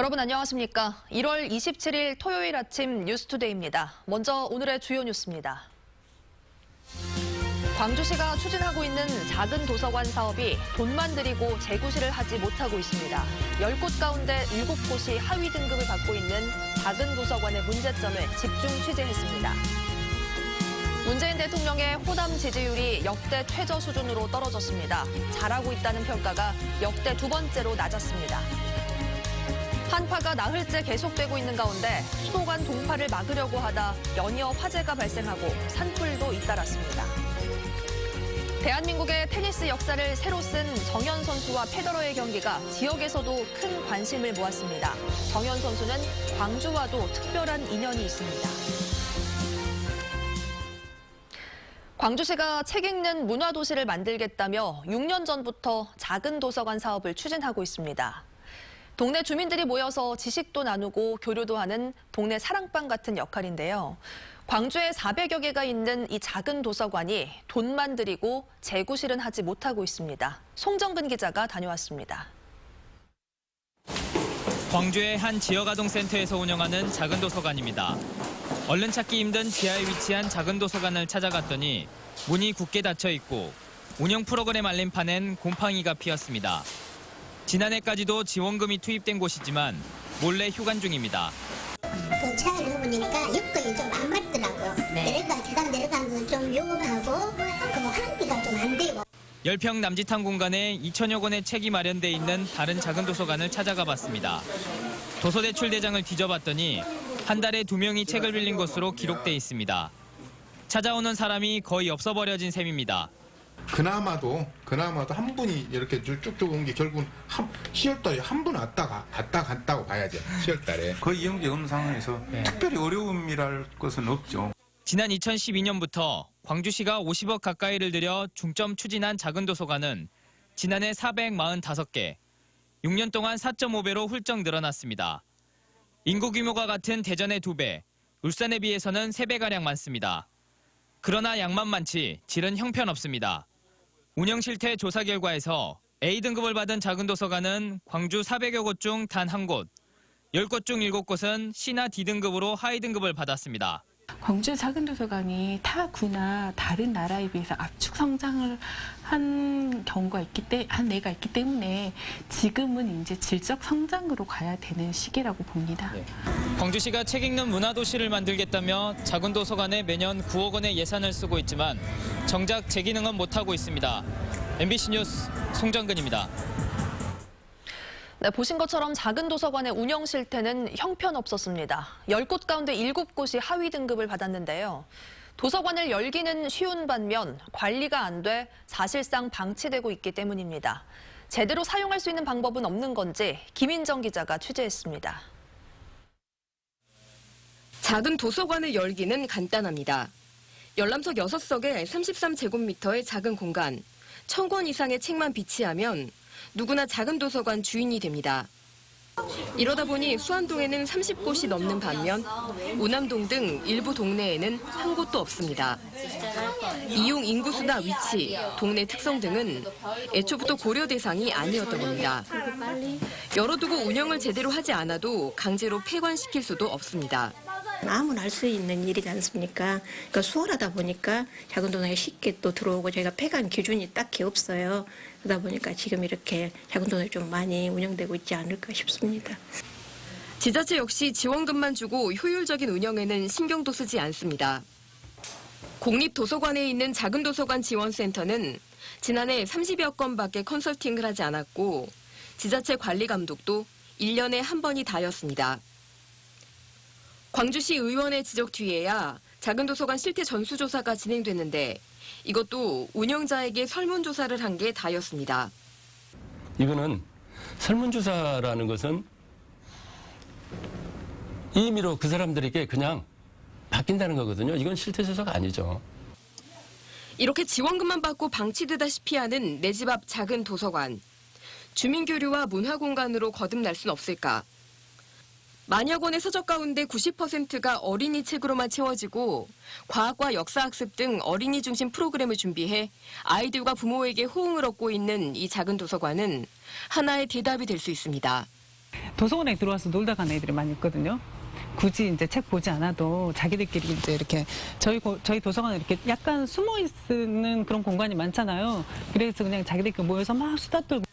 여러분 안녕하십니까? 1월 27일 토요일 아침 뉴스투데이입니다. 먼저 오늘의 주요 뉴스입니다. 광주시가 추진하고 있는 작은 도서관 사업이 돈만 들이고 재구시를 하지 못하고 있습니다. 10곳 가운데 7곳이 하위 등급을 받고 있는 작은 도서관의 문제점을 집중 취재했습니다. 문재인 대통령의 호남 지지율이 역대 최저 수준으로 떨어졌습니다. 잘하고 있다는 평가가 역대 두 번째로 낮았습니다. 한파가 나흘째 계속되고 있는 가운데 수도관 동파를 막으려고 하다 연이어 화재가 발생하고 산불도 잇따랐습니다. 대한민국의 테니스 역사를 새로 쓴 정현 선수와 페더러의 경기가 지역에서도 큰 관심을 모았습니다. 정현 선수는 광주와도 특별한 인연이 있습니다. 광주시가 책 읽는 문화도시를 만들겠다며 6년 전부터 작은 도서관 사업을 추진하고 있습니다. 동네 주민들이 모여서 지식도 나누고 교류도 하는 동네 사랑방 같은 역할인데요. 광주에 400여 개가 있는 이 작은 도서관이 돈만 들이고 재구실은 하지 못하고 있습니다. 송정근 기자가 다녀왔습니다. 광주의 한 지역아동센터에서 운영하는 작은 도서관입니다. 얼른 찾기 힘든 지하에 위치한 작은 도서관을 찾아갔더니 문이 굳게 닫혀 있고 운영 프로그램 알림판엔 곰팡이가 피었습니다. 지난해까지도 지원금이 투입된 곳이지만 몰래 휴관 중입니다. 그 차를 해보니까 여건이 좀 안 맞더라고요. 계단 내려가면서 좀 요금하고 그 환기가 좀 안 되고. 10평 남짓한 공간에 2천여 권의 책이 마련돼 있는 다른 작은 도서관을 찾아가 봤습니다. 도서대출대장을 뒤져봤더니 한 달에 2명이 책을 빌린 것으로 기록돼 있습니다. 찾아오는 사람이 거의 없어버려진 셈입니다. 그나마도 한 분이 이렇게 쭉쭉 온 게 결국은 10월달에 한 분 왔다 갔다고 봐야죠. 10월달에. 거의 영지 없는 상황에서 특별히 어려움이랄 것은 없죠. 지난 2012년부터 광주시가 50억 가까이를 들여 중점 추진한 작은 도서관은 지난해 445개, 6년 동안 4.5배로 훌쩍 늘어났습니다. 인구 규모가 같은 대전의 2배, 울산에 비해서는 3배가량 많습니다. 그러나 양만 많지 질은 형편없습니다. 운영 실태 조사 결과에서 A등급을 받은 작은 도서관은 광주 400여 곳 중 단 한 곳, 10곳 중 7곳은 C나 D등급으로 하위 등급을 받았습니다. 광주의 작은 도서관이 타 구나 다른 나라에 비해서 압축 성장을 한 예가 있기 때문에 지금은 이제 질적 성장으로 가야 되는 시기라고 봅니다. 광주시가 책 읽는 문화도시를 만들겠다며 작은 도서관에 매년 9억 원의 예산을 쓰고 있지만 정작 제 기능은 못하고 있습니다. MBC 뉴스 송정근입니다. 네, 보신 것처럼 작은 도서관의 운영 실태는 형편없었습니다. 10곳 가운데 7곳이 하위 등급을 받았는데요. 도서관을 열기는 쉬운 반면 관리가 안 돼 사실상 방치되고 있기 때문입니다. 제대로 사용할 수 있는 방법은 없는 건지 김인정 기자가 취재했습니다. 작은 도서관을 열기는 간단합니다. 열람석 6석에 33제곱미터의 작은 공간, 1000권 이상의 책만 비치하면 누구나 작은 도서관 주인이 됩니다. 이러다 보니 수안동에는 30곳이 넘는 반면 오남동 등 일부 동네에는 한 곳도 없습니다. 이용 인구수나 위치, 동네 특성 등은 애초부터 고려 대상이 아니었던 겁니다. 열어두고 운영을 제대로 하지 않아도 강제로 폐관시킬 수도 없습니다. 아무나 할 수 있는 일이지 않습니까? 그러니까 수월하다 보니까 작은 도서관에 쉽게 또 들어오고 저희가 폐관 기준이 딱히 없어요. 그러다 보니까 지금 이렇게 작은 도서관이 좀 많이 운영되고 있지 않을까 싶습니다. 지자체 역시 지원금만 주고 효율적인 운영에는 신경도 쓰지 않습니다. 공립도서관에 있는 작은 도서관 지원센터는 지난해 30여 건밖에 컨설팅을 하지 않았고 지자체 관리 감독도 1년에 한 번이 다였습니다. 광주시 의원의 지적 뒤에야 작은 도서관 실태 전수조사가 진행됐는데 이것도 운영자에게 설문조사를 한 게 다였습니다. 이거는 설문조사라는 것은 임의로 그 사람들에게 그냥 바뀐다는 거거든요. 이건 실태조사가 아니죠. 이렇게 지원금만 받고 방치되다시피 하는 내 집 앞 작은 도서관. 주민교류와 문화공간으로 거듭날 순 없을까? 만여 권의 서적 가운데 90%가 어린이 책으로만 채워지고 과학과 역사학습 등 어린이 중심 프로그램을 준비해 아이들과 부모에게 호응을 얻고 있는 이 작은 도서관은 하나의 대답이 될 수 있습니다. 도서관에 들어와서 놀다 가는 애들이 많이 있거든요. 굳이 이제 책 보지 않아도 자기들끼리 이제 이렇게 저희 도서관에 이렇게 약간 숨어 있는 그런 공간이 많잖아요. 그래서 그냥 자기들끼리 모여서 막 수다 떨고.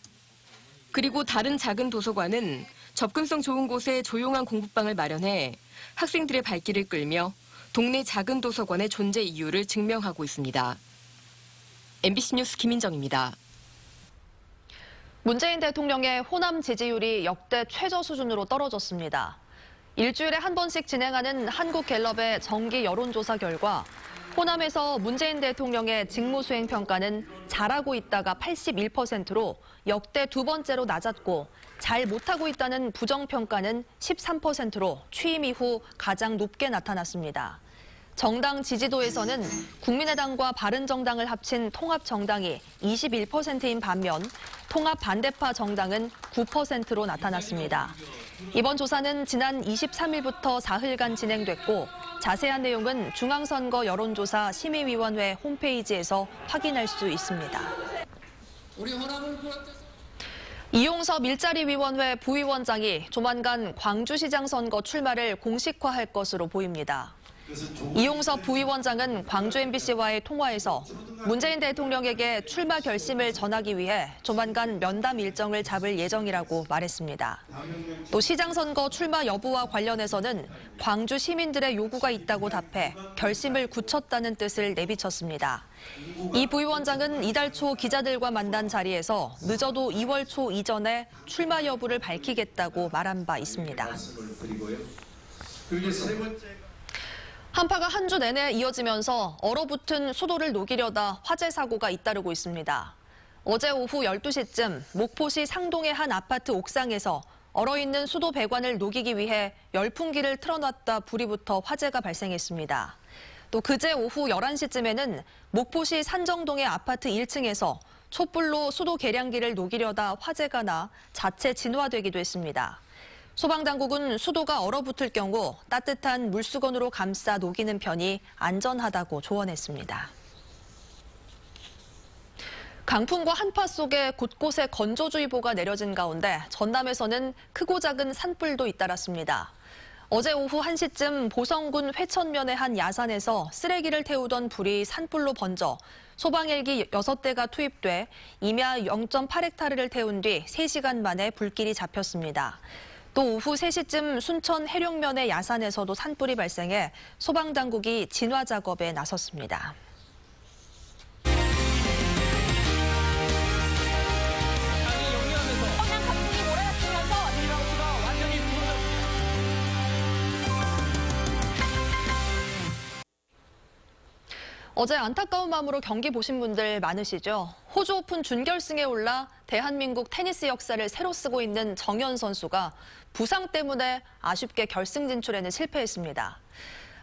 그리고 다른 작은 도서관은 접근성 좋은 곳에 조용한 공부방을 마련해 학생들의 발길을 끌며 동네 작은 도서관의 존재 이유를 증명하고 있습니다. MBC 뉴스 김인정입니다. 문재인 대통령의 호남 지지율이 역대 최저 수준으로 떨어졌습니다. 일주일에 한 번씩 진행하는 한국갤럽의 정기 여론조사 결과 호남에서 문재인 대통령의 직무수행 평가는 잘하고 있다가 81%로 역대 두 번째로 낮았고 잘 못하고 있다는 부정평가는 13%로 취임 이후 가장 높게 나타났습니다. 정당 지지도에서는 국민의당과 바른정당을 합친 통합정당이 21%인 반면 통합 반대파 정당은 9%로 나타났습니다. 이번 조사는 지난 23일부터 사흘간 진행됐고 자세한 내용은 중앙선거 여론조사 심의위원회 홈페이지에서 확인할 수 있습니다. 이용섭 일자리위원회 부위원장이 조만간 광주시장 선거 출마를 공식화할 것으로 보입니다. 이용섭 부위원장은 광주 MBC와의 통화에서 문재인 대통령에게 출마 결심을 전하기 위해 조만간 면담 일정을 잡을 예정이라고 말했습니다. 또 시장 선거 출마 여부와 관련해서는 광주 시민들의 요구가 있다고 답해 결심을 굳혔다는 뜻을 내비쳤습니다. 이 부위원장은 이달 초 기자들과 만난 자리에서 늦어도 2월 초 이전에 출마 여부를 밝히겠다고 말한 바 있습니다. 한파가 한 주 내내 이어지면서 얼어붙은 수도를 녹이려다 화재 사고가 잇따르고 있습니다. 어제 오후 12시쯤 목포시 상동의 한 아파트 옥상에서 얼어있는 수도 배관을 녹이기 위해 열풍기를 틀어놨다 불이 붙어 화재가 발생했습니다. 또 그제 오후 11시쯤에는 목포시 산정동의 아파트 1층에서 촛불로 수도 계량기를 녹이려다 화재가 나 자체 진화되기도 했습니다. 소방당국은 수도가 얼어붙을 경우 따뜻한 물수건으로 감싸 녹이는 편이 안전하다고 조언했습니다. 강풍과 한파 속에 곳곳에 건조주의보가 내려진 가운데 전남에서는 크고 작은 산불도 잇따랐습니다. 어제 오후 1시쯤 보성군 회천면의 한 야산에서 쓰레기를 태우던 불이 산불로 번져 소방 헬기 6대가 투입돼 임야 0.8헥타르를 태운 뒤 3시간 만에 불길이 잡혔습니다. 또 오후 3시쯤 순천 해룡면의 야산에서도 산불이 발생해 소방당국이 진화 작업에 나섰습니다. 어제 안타까운 마음으로 경기 보신 분들 많으시죠? 호주 오픈 준결승에 올라 대한민국 테니스 역사를 새로 쓰고 있는 정현 선수가 부상 때문에 아쉽게 결승 진출에는 실패했습니다.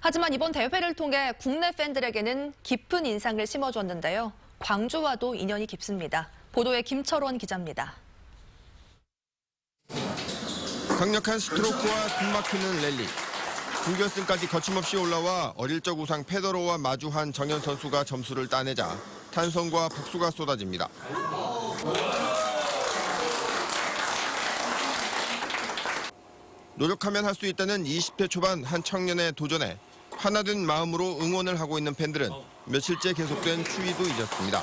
하지만 이번 대회를 통해 국내 팬들에게는 깊은 인상을 심어줬는데요. 광주와도 인연이 깊습니다. 보도에 김철원 기자입니다. 강력한 스트로크와 숨막히는 랠리. 준결승까지 거침없이 올라와 어릴 적 우상 페더러와 마주한 정현 선수가 점수를 따내자 탄성과 박수가 쏟아집니다. 노력하면 할 수 있다는 20대 초반 한 청년의 도전에 하나된 마음으로 응원을 하고 있는 팬들은 며칠째 계속된 추위도 잊었습니다.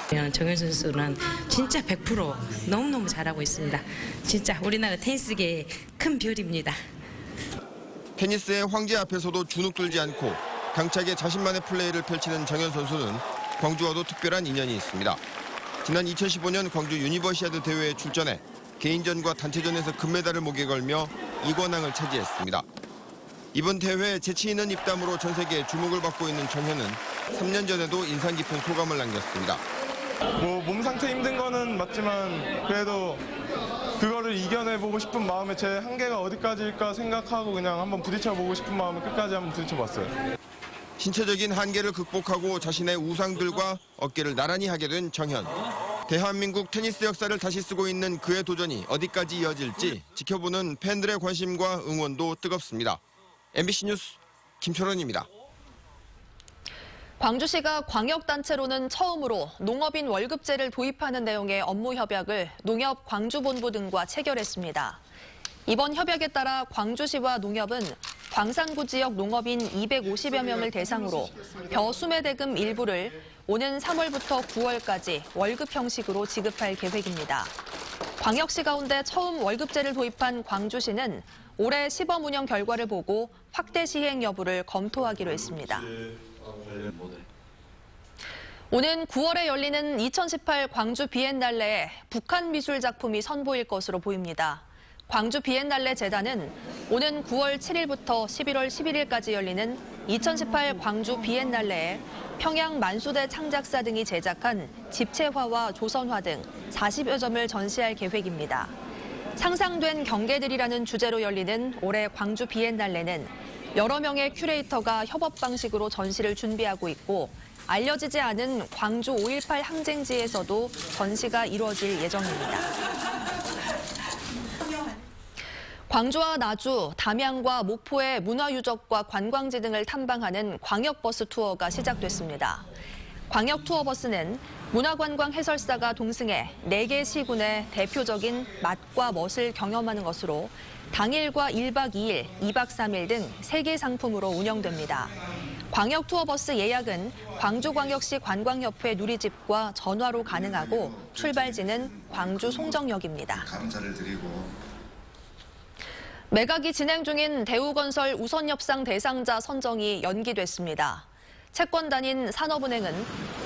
정현 선수는 진짜 100% 너무너무 잘하고 있습니다. 진짜 우리나라 테니스계의 큰 별입니다. 테니스의 황제 앞에서도 주눅들지 않고 당차게 자신만의 플레이를 펼치는 정현 선수는 광주와도 특별한 인연이 있습니다. 지난 2015년 광주 유니버시아드 대회에 출전해 개인전과 단체전에서 금메달을 목에 걸며 2관왕을 차지했습니다. 이번 대회 재치 있는 입담으로 전 세계에 주목을 받고 있는 정현은 3년 전에도 인상 깊은 소감을 남겼습니다. 몸 상태 힘든 거는 맞지만 그래도 그거를 이겨내보고 싶은 마음에 제 한계가 어디까지일까 생각하고 그냥 한번 부딪혀보고 싶은 마음에 끝까지 한번 부딪혀봤어요. 신체적인 한계를 극복하고 자신의 우상들과 어깨를 나란히 하게 된 정현. 대한민국 테니스 역사를 다시 쓰고 있는 그의 도전이 어디까지 이어질지 지켜보는 팬들의 관심과 응원도 뜨겁습니다. MBC 뉴스 김철원입니다. 광주시가 광역단체로는 처음으로 농업인 월급제를 도입하는 내용의 업무 협약을 농협 광주본부 등과 체결했습니다. 이번 협약에 따라 광주시와 농협은 광산구 지역 농업인 250여 명을 대상으로 벼수매 대금 일부를 오는 3월부터 9월까지 월급 형식으로 지급할 계획입니다. 광역시 가운데 처음 월급제를 도입한 광주시는 올해 시범 운영 결과를 보고 확대 시행 여부를 검토하기로 했습니다. 오는 9월에 열리는 2018 광주 비엔날레에 북한 미술 작품이 선보일 것으로 보입니다. 광주 비엔날레 재단은 오는 9월 7일부터 11월 11일까지 열리는 2018 광주 비엔날레에 평양 만수대 창작사 등이 제작한 집체화와 조선화 등 40여 점을 전시할 계획입니다. 상상된 경계들이라는 주제로 열리는 올해 광주 비엔날레는 여러 명의 큐레이터가 협업 방식으로 전시를 준비하고 있고 알려지지 않은 광주 5.18 항쟁지에서도 전시가 이루어질 예정입니다. 광주와 나주, 담양과 목포의 문화유적과 관광지 등을 탐방하는 광역버스 투어가 시작됐습니다. 광역투어버스는 문화관광 해설사가 동승해 4개 시군의 대표적인 맛과 멋을 경험하는 것으로 당일과 1박 2일, 2박 3일 등 3개 상품으로 운영됩니다. 광역투어버스 예약은 광주광역시 관광협회 누리집과 전화로 가능하고 출발지는 광주 송정역입니다. 감사를 드리고 매각이 진행 중인 대우건설 우선협상 대상자 선정이 연기됐습니다. 채권단인 산업은행은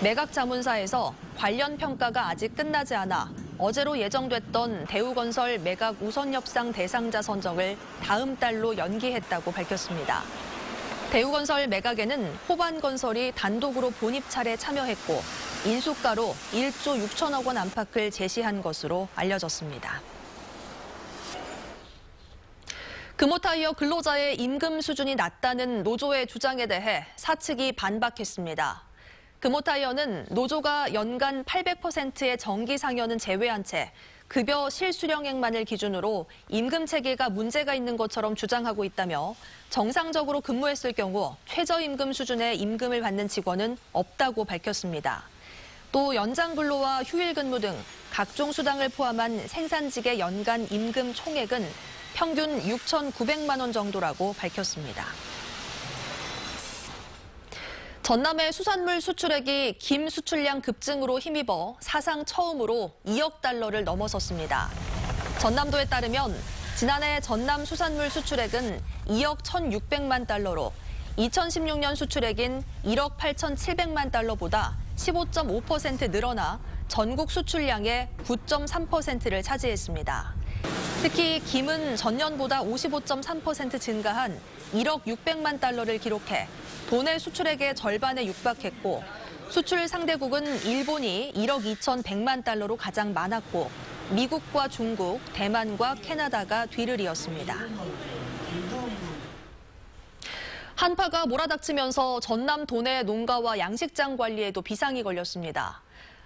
매각 자문사에서 관련 평가가 아직 끝나지 않아 어제로 예정됐던 대우건설 매각 우선협상 대상자 선정을 다음 달로 연기했다고 밝혔습니다. 대우건설 매각에는 호반건설이 단독으로 본입찰에 참여했고 인수가로 1조 6천억 원 안팎을 제시한 것으로 알려졌습니다. 금호타이어 근로자의 임금 수준이 낮다는 노조의 주장에 대해 사측이 반박했습니다. 금호타이어는 노조가 연간 800%의 정기 상여는 제외한 채 급여 실수령액만을 기준으로 임금 체계가 문제가 있는 것처럼 주장하고 있다며 정상적으로 근무했을 경우 최저임금 수준의 임금을 받는 직원은 없다고 밝혔습니다. 또 연장 근로와 휴일 근무 등 각종 수당을 포함한 생산직의 연간 임금 총액은 평균 6,900만 원 정도라고 밝혔습니다. 전남의 수산물 수출액이 김 수출량 급증으로 힘입어 사상 처음으로 2억 달러를 넘어섰습니다. 전남도에 따르면 지난해 전남 수산물 수출액은 2억 1,600만 달러로 2016년 수출액인 1억 8,700만 달러보다 15.5% 늘어나 전국 수출량의 9.3%를 차지했습니다. 특히 김은 전년보다 55.3% 증가한 1억 600만 달러를 기록해 도내 수출액의 절반에 육박했고 수출 상대국은 일본이 1억 2,100만 달러로 가장 많았고 미국과 중국, 대만과 캐나다가 뒤를 이었습니다. 한파가 몰아닥치면서 전남 도내 농가와 양식장 관리에도 비상이 걸렸습니다.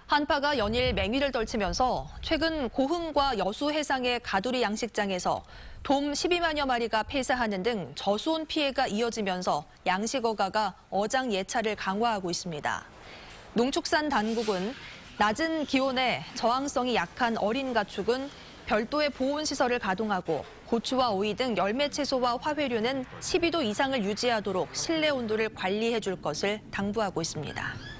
한파가 연일 맹위를 떨치면서 최근 고흥과 여수 해상의 가두리 양식장에서 돔 12만여 마리가 폐사하는 등 저수온 피해가 이어지면서 양식어가가 어장 예찰을 강화하고 있습니다. 농축산 당국은 낮은 기온에 저항성이 약한 어린 가축은 별도의 보온시설을 가동하고 고추와 오이 등 열매 채소와 화훼류는 12도 이상을 유지하도록 실내 온도를 관리해 줄 것을 당부하고 있습니다.